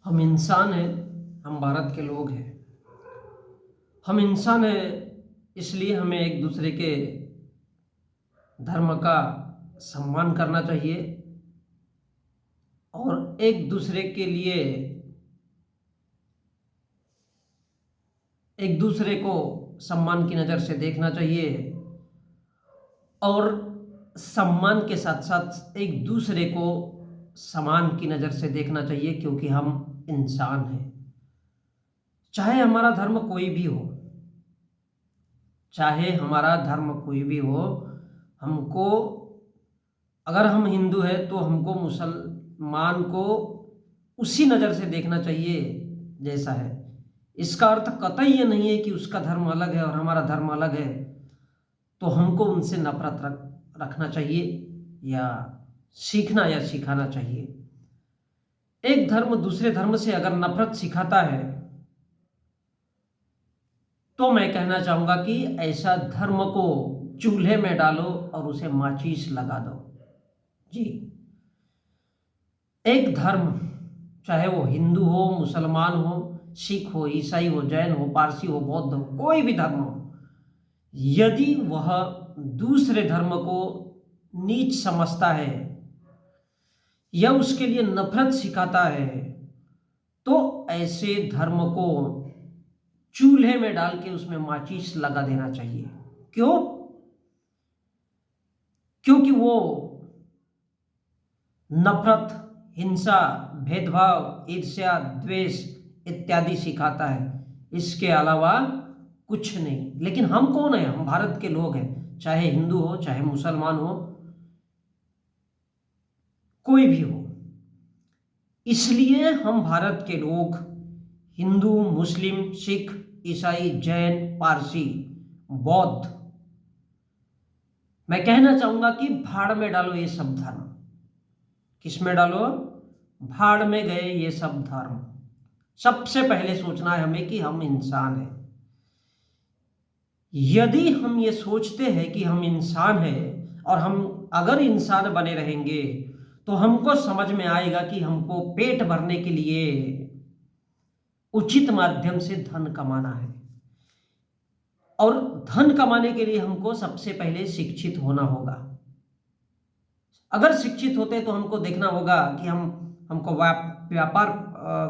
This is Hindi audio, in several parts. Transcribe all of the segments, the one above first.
हम इंसान हैं। हम भारत के लोग हैं। हम इंसान हैं, इसलिए हमें एक दूसरे के धर्म का सम्मान करना चाहिए और एक दूसरे के लिए एक दूसरे को सम्मान की नज़र से देखना चाहिए और सम्मान के साथ साथ एक दूसरे को समान की नज़र से देखना चाहिए, क्योंकि हम इंसान हैं। चाहे हमारा धर्म कोई भी हो, चाहे हमारा धर्म कोई भी हो, हमको, अगर हम हिंदू हैं तो हमको मुसलमान को उसी नज़र से देखना चाहिए जैसा है। इसका अर्थ कतई ये नहीं है कि उसका धर्म अलग है और हमारा धर्म अलग है तो हमको उनसे नफरत रखना चाहिए या सीखना या सिखाना चाहिए। एक धर्म दूसरे धर्म से अगर नफरत सिखाता है तो मैं कहना चाहूंगा कि ऐसा धर्म को चूल्हे में डालो और उसे माचिस लगा दो। जी, एक धर्म, चाहे वो हिंदू हो, मुसलमान हो, सिख हो, ईसाई हो, जैन हो, पारसी हो, बौद्ध हो, कोई भी धर्म हो, यदि वह दूसरे धर्म को नीच समझता है या उसके लिए नफरत सिखाता है तो ऐसे धर्म को चूल्हे में डाल के उसमें माचिस लगा देना चाहिए। क्यों? क्योंकि वो नफरत, हिंसा, भेदभाव, ईर्ष्या, द्वेष इत्यादि सिखाता है, इसके अलावा कुछ नहीं। लेकिन हम कौन है? हम भारत के लोग हैं, चाहे हिंदू हो, चाहे मुसलमान हो, कोई भी हो। इसलिए हम भारत के लोग, हिंदू, मुस्लिम, सिख, ईसाई, जैन, पारसी, बौद्ध, मैं कहना चाहूंगा कि भाड़ में डालो ये सब धर्म। किस में डालो? भाड़ में गए ये सब धर्म। सबसे पहले सोचना है हमें कि हम इंसान हैं। यदि हम ये सोचते हैं कि हम इंसान हैं और हम अगर इंसान बने रहेंगे तो हमको समझ में आएगा कि हमको पेट भरने के लिए उचित माध्यम से धन कमाना है और धन कमाने के लिए हमको सबसे पहले शिक्षित होना होगा। अगर शिक्षित होते तो हमको देखना होगा कि हमको व्यापार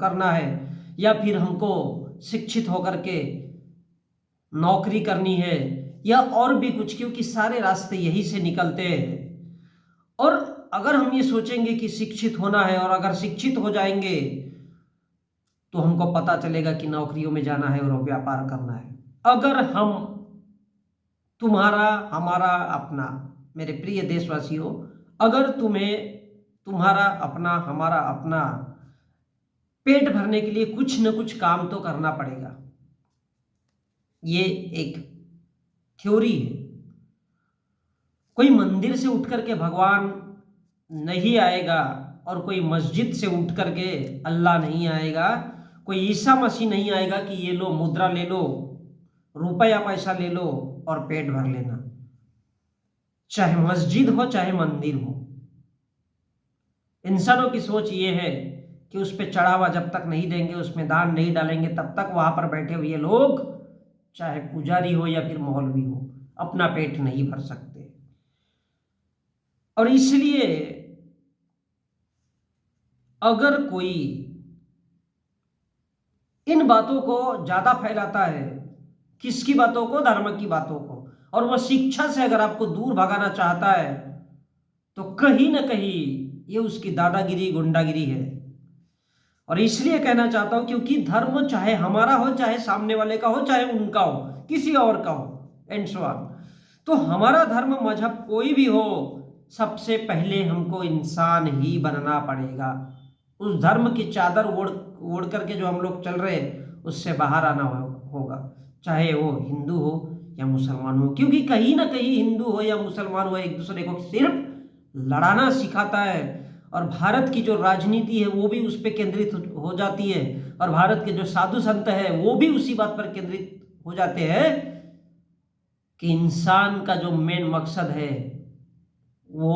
करना है या फिर हमको शिक्षित होकर के नौकरी करनी है या और भी कुछ, क्योंकि सारे रास्ते यही से निकलते हैं। और अगर हम ये सोचेंगे कि शिक्षित होना है और अगर शिक्षित हो जाएंगे तो हमको पता चलेगा कि नौकरियों में जाना है और व्यापार करना है। अगर हम, तुम्हारा, हमारा अपना, मेरे प्रिय देशवासियों, अगर तुम्हें तुम्हारा अपना, हमारा अपना पेट भरने के लिए कुछ न कुछ काम तो करना पड़ेगा। ये एक थ्योरी है। कोई मंदिर से उठ करके भगवान नहीं आएगा और कोई मस्जिद से उठ करके अल्लाह नहीं आएगा, कोई ईसा मसीह नहीं आएगा कि ये लो मुद्रा ले लो, रुपया पैसा ले लो और पेट भर लेना। चाहे मस्जिद हो चाहे मंदिर हो, इंसानों की सोच ये है कि उस पर चढ़ावा जब तक नहीं देंगे, उसमें दान नहीं डालेंगे, तब तक वहां पर बैठे हुए लोग, चाहे पुजारी हो या फिर मौलवी हो, अपना पेट नहीं भर सकते। और इसलिए अगर कोई इन बातों को ज्यादा फैलाता है, किसकी बातों को? धर्म की बातों को, और वह शिक्षा से अगर आपको दूर भगाना चाहता है तो कहीं ना कहीं ये उसकी दादागिरी, गुंडागिरी है। और इसलिए कहना चाहता हूं, क्योंकि धर्म चाहे हमारा हो, चाहे सामने वाले का हो, चाहे उनका हो, किसी और का हो, एंड सो ऑन, तो हमारा धर्म, मजहब कोई भी हो, सबसे पहले हमको इंसान ही बनना पड़ेगा। उस धर्म की चादर ओढ़ ओढ़ करके जो हम लोग चल रहे हैं उससे बाहर आना होगा, चाहे वो हिंदू हो या मुसलमान हो। क्योंकि कहीं ना कहीं हिंदू हो या मुसलमान हो, एक दूसरे को सिर्फ लड़ाना सिखाता है और भारत की जो राजनीति है वो भी उस पर केंद्रित हो जाती है और भारत के जो साधु संत है वो भी उसी बात पर केंद्रित हो जाते हैं कि इंसान का जो मेन मकसद है वो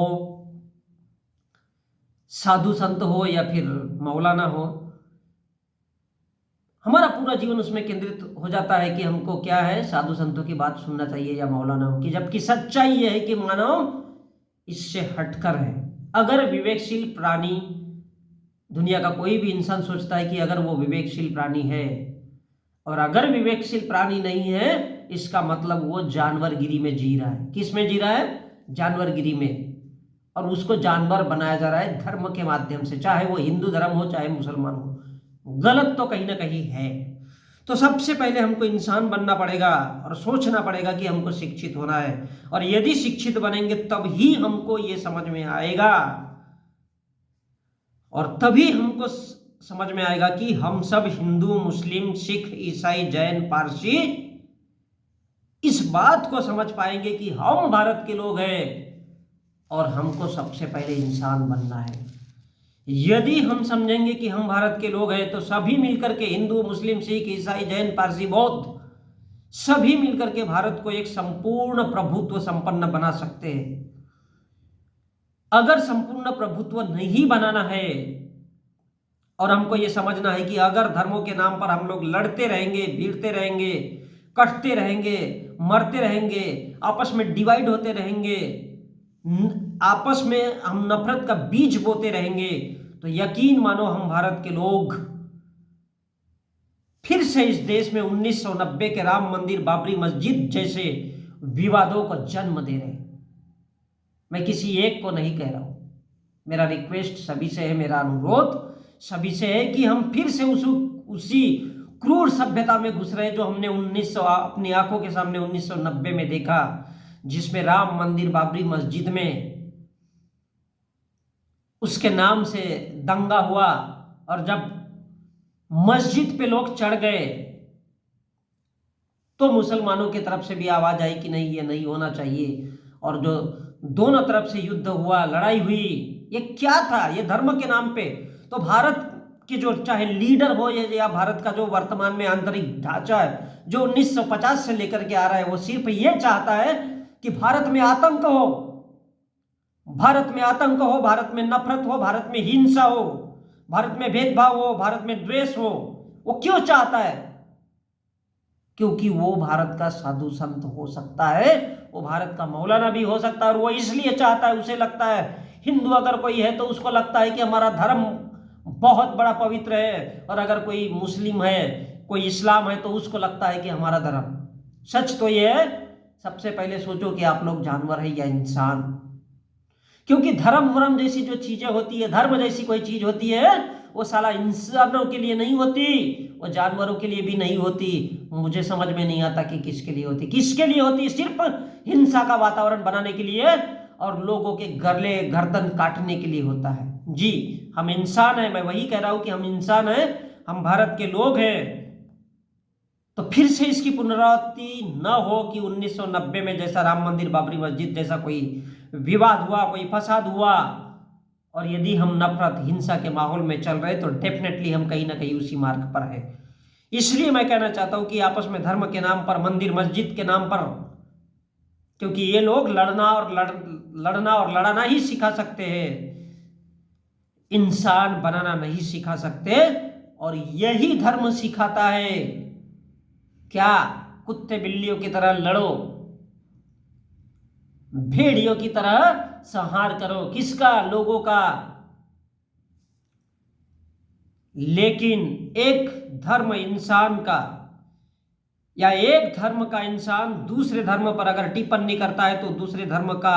साधु संत हो या फिर मौलाना हो, हमारा पूरा जीवन उसमें केंद्रित हो जाता है कि हमको क्या है, साधु संतों की बात सुनना चाहिए या मौलानाओं की, जबकि सच्चाई यह है कि मानव इससे हटकर है। अगर विवेकशील प्राणी, दुनिया का कोई भी इंसान सोचता है कि अगर वो विवेकशील प्राणी है, और अगर विवेकशील प्राणी नहीं है, इसका मतलब वो जानवरगिरी में जी रहा है। किस में जी रहा है? जानवरगिरी में। और उसको जानवर बनाया जा रहा है धर्म के माध्यम से, चाहे वो हिंदू धर्म हो चाहे मुसलमान हो। गलत तो कहीं ना कहीं है। तो सबसे पहले हमको इंसान बनना पड़ेगा और सोचना पड़ेगा कि हमको शिक्षित होना है, और यदि शिक्षित बनेंगे तब ही हमको ये समझ में आएगा, और तभी हमको समझ में आएगा कि हम सब हिंदू, मुस्लिम, सिख, ईसाई, जैन, पारसी इस बात को समझ पाएंगे कि हम भारत के लोग हैं और हमको सबसे पहले इंसान बनना है। यदि हम समझेंगे कि हम भारत के लोग हैं तो सभी मिलकर के, हिंदू, मुस्लिम, सिख, ईसाई, जैन, पारसी, बौद्ध, सभी मिलकर के भारत को एक संपूर्ण प्रभुत्व संपन्न बना सकते हैं। अगर संपूर्ण प्रभुत्व नहीं बनाना है और हमको ये समझना है कि अगर धर्मों के नाम पर हम लोग लड़ते रहेंगे, भिड़ते रहेंगे, कटते रहेंगे, मरते रहेंगे, आपस में डिवाइड होते रहेंगे, आपस में हम नफरत का बीज बोते रहेंगे, तो यकीन मानो हम भारत के लोग फिर से इस देश में 1990 के राम मंदिर, बाबरी मस्जिद जैसे विवादों को जन्म दे रहे हैं। मैं किसी एक को नहीं कह रहा हूं, मेरा रिक्वेस्ट सभी से है, मेरा अनुरोध सभी से है कि हम फिर से उसी क्रूर सभ्यता में घुस रहे जो हमने अपनी आंखों के सामने 1990 में देखा, जिसमें राम मंदिर, बाबरी मस्जिद में उसके नाम से दंगा हुआ, और जब मस्जिद पे लोग चढ़ गए तो मुसलमानों की तरफ से भी आवाज आई कि नहीं, ये नहीं होना चाहिए, और जो दोनों तरफ से युद्ध हुआ, लड़ाई हुई, ये क्या था? ये धर्म के नाम पे। तो भारत के जो चाहे लीडर हो या भारत का जो वर्तमान में आंतरिक ढांचा है जो 1950 से लेकर के आ रहा है, वो सिर्फ ये चाहता है कि भारत में आतंक हो, भारत में आतंक हो, भारत में नफरत हो, भारत में हिंसा हो, भारत में भेदभाव हो, भारत में द्वेष हो। वो क्यों चाहता है? क्योंकि वो भारत का साधु संत हो सकता है, वो भारत का मौलाना भी हो सकता है, और वो इसलिए चाहता है, उसे लगता है, हिंदू अगर कोई है तो उसको लगता है कि हमारा धर्म बहुत बड़ा पवित्र है, और अगर कोई मुस्लिम है, कोई इस्लाम है, तो उसको लगता है कि हमारा धर्म। सच तो ये है, सबसे पहले सोचो कि आप लोग जानवर है या इंसान। क्योंकि धर्म वरम जैसी जो चीजें होती है, धर्म जैसी कोई चीज होती है, वो साला इंसानों के लिए नहीं होती, वो जानवरों के लिए भी नहीं होती। मुझे समझ में नहीं आता कि किसके लिए होती, किसके लिए होती? सिर्फ हिंसा का वातावरण बनाने के लिए और लोगों के गले गर्दन काटने के लिए होता है। जी, हम इंसान हैं, मैं वही कह रहा हूं कि हम इंसान हैं, हम भारत के लोग हैं। तो फिर से इसकी पुनरावृत्ति न हो कि 1990 में जैसा राम मंदिर, बाबरी मस्जिद जैसा कोई विवाद हुआ, कोई फसाद हुआ, और यदि हम नफरत, हिंसा के माहौल में चल रहे तो डेफिनेटली हम कहीं ना कहीं उसी मार्ग पर है। इसलिए मैं कहना चाहता हूं कि आपस में धर्म के नाम पर, मंदिर मस्जिद के नाम पर, क्योंकि ये लोग लड़ना और लड़ाना ही सिखा सकते हैं, इंसान बनाना नहीं सिखा सकते। और यही धर्म सिखाता है क्या? कुत्ते बिल्लियों की तरह लड़ो, भेड़ियों की तरह संहार करो। किसका? लोगों का। लेकिन एक धर्म इंसान का, या एक धर्म का इंसान दूसरे धर्म पर अगर टिप्पणी करता है तो दूसरे धर्म का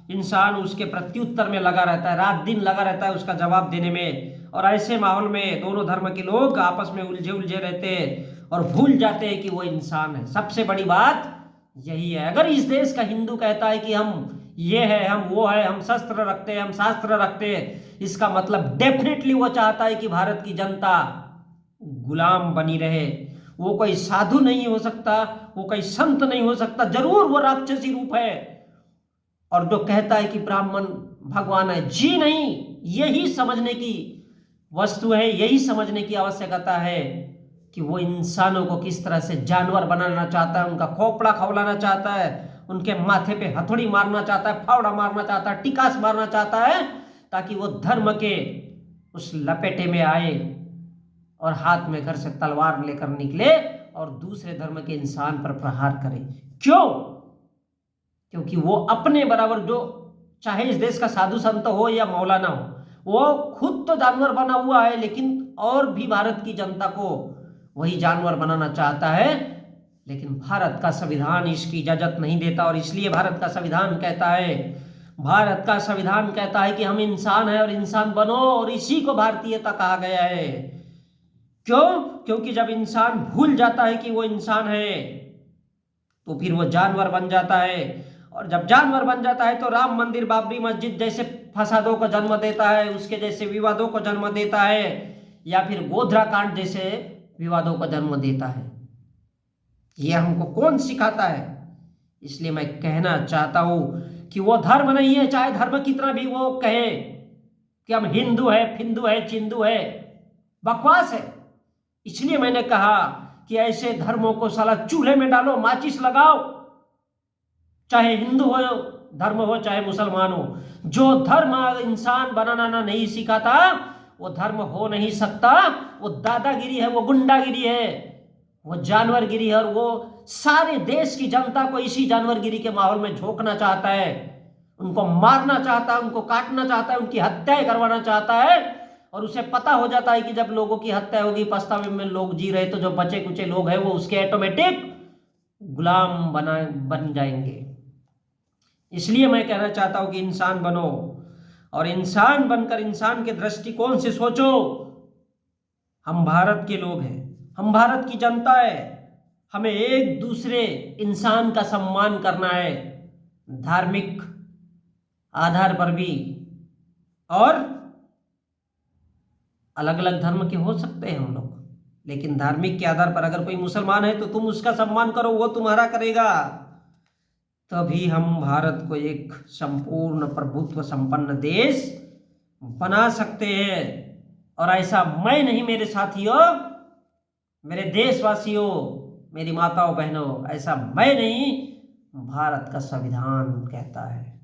इंसान उसके प्रत्युत्तर में लगा रहता है, रात दिन लगा रहता है उसका जवाब देने में। और ऐसे माहौल में दोनों धर्म के लोग आपस में उलझे उलझे रहते हैं और भूल जाते हैं कि वो इंसान है। सबसे बड़ी बात यही है। अगर इस देश का हिंदू कहता है कि हम ये है, हम वो है, हम शस्त्र रखते हैं, हम शास्त्र रखते हैं, इसका मतलब डेफिनेटली वो चाहता है कि भारत की जनता गुलाम बनी रहे। वो कोई साधु नहीं हो सकता, वो कोई संत नहीं हो सकता, जरूर वो राक्षसी रूप है। और जो कहता है कि ब्राह्मण भगवान है, जी नहीं, यही समझने की वस्तु है, यही समझने की आवश्यकता है कि वो इंसानों को किस तरह से जानवर बनाना चाहता है, उनका खोपड़ा खौलाना चाहता है, उनके माथे पे हथौड़ी मारना चाहता है, फावड़ा मारना चाहता है, टिकास मारना चाहता है, ताकि वो धर्म के उस लपेटे में आए और हाथ में घर से तलवार लेकर निकले और दूसरे धर्म के इंसान पर प्रहार करे। क्यों? क्योंकि वो अपने बराबर, जो चाहे इस देश का साधु संत हो या मौलाना हो, वो खुद तो जानवर बना हुआ है, लेकिन और भी भारत की जनता को वही जानवर बनाना चाहता है। लेकिन भारत का संविधान इसकी इजाजत नहीं देता, और इसलिए भारत का संविधान कहता है, भारत का संविधान कहता है कि हम इंसान हैं और इंसान बनो, और इसी को भारतीयता कहा गया है। क्यों? क्योंकि जब इंसान भूल जाता है कि वो इंसान है तो फिर वो जानवर बन जाता है, और जब जानवर बन जाता है तो राम मंदिर, बाबरी मस्जिद जैसे फसादों को जन्म देता है, उसके जैसे विवादों को जन्म देता है, या फिर गोधरा कांड जैसे विवादों को जन्म देता है। ये हमको कौन सिखाता है? इसलिए मैं कहना चाहता हूं कि वो धर्म नहीं है, चाहे धर्म कितना भी वो कहे कि हम हिंदू है, फिंदू है, चिंदू है, बकवास है। इसलिए मैंने कहा कि ऐसे धर्मों को साला चूल्हे में डालो, माचिस लगाओ, चाहे हिंदू हो धर्म हो, चाहे मुसलमान हो। जो धर्म इंसान बनाना नहीं सिखाता वो धर्म हो नहीं सकता। वो दादागिरी है, वो गुंडागिरी है, वो जानवरगिरी है, और वो सारे देश की जनता को इसी जानवरगिरी के माहौल में झोंकना चाहता है, उनको मारना चाहता है, उनको काटना चाहता है, उनकी हत्याएं करवाना चाहता है। और उसे पता हो जाता है कि जब लोगों की हत्या होगी, पछतावे में लोग जी रहे, तो जो बचे कुचे लोग हैं वो उसके ऑटोमेटिक गुलाम बन जाएंगे। इसलिए मैं कहना चाहता हूं कि इंसान बनो, और इंसान बनकर इंसान के दृष्टिकोण से सोचो। हम भारत के लोग हैं, हम भारत की जनता है, हमें एक दूसरे इंसान का सम्मान करना है, धार्मिक आधार पर भी। और अलग अलग धर्म के हो सकते हैं हम लोग, लेकिन धार्मिक के आधार पर अगर कोई मुसलमान है तो तुम उसका सम्मान करो, वो तुम्हारा करेगा। तभी हम भारत को एक संपूर्ण प्रभुत्व संपन्न देश बना सकते हैं। और ऐसा मैं नहीं, मेरे साथियों, मेरे देशवासियों, मेरी माताओं बहनों, ऐसा मैं नहीं, भारत का संविधान कहता है।